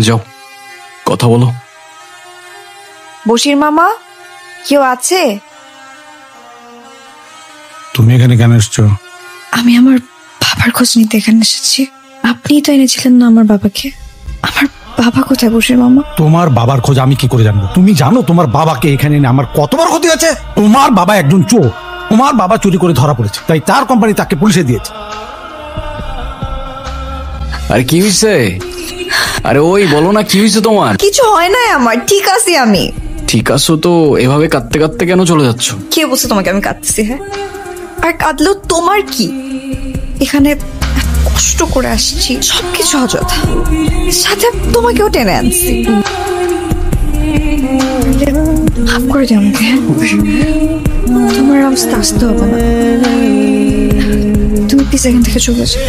যাও কথা বলো। বশির মামা, কেউ আছে? তুমি এখানে কেন এসছো? আমি আমার বাবার খোঁজ নিতে এখানে এসেছি। আপনিই তো এনেছিলেন না আমার বাবাকে। আমার বাবা কোথায় বশির মামা? তোমার বাবার খোঁজ আমি কি করে জানবো? তুমি জানো তোমার বাবাকে এখানে এনে আমার কত বড় ক্ষতি আছে? তোমার বাবা একজন চোর। তোমার বাবা চুরি করে ধরা পড়েছে, তাই তার কোম্পানি তাকে পুলিশে দিয়েছে। আরে কি হয়েছে? আরে ওই বলো না কি হয়েছে তোমার? কিছু হয় নাই আমার, ঠিক আছি আমি। ঠিক আছো তো? এভাবে কাঁদতে কাঁদতে কেন চলে যাচ্ছ? কে বলছে তোমাকে আমি কাঁদতেছি? হ্যাঁ, আর কাঁদলেও তোমার কি? এখানে এত কষ্ট করে আসছি, সবকিছু অযথা। সাথে তোমাকেও টেনে আনছি। মাফ করে দিও আমাকে। তোমার অবস্থা আসতে হবে না। তুমি প্লিজ এখান থেকে চলে যাও।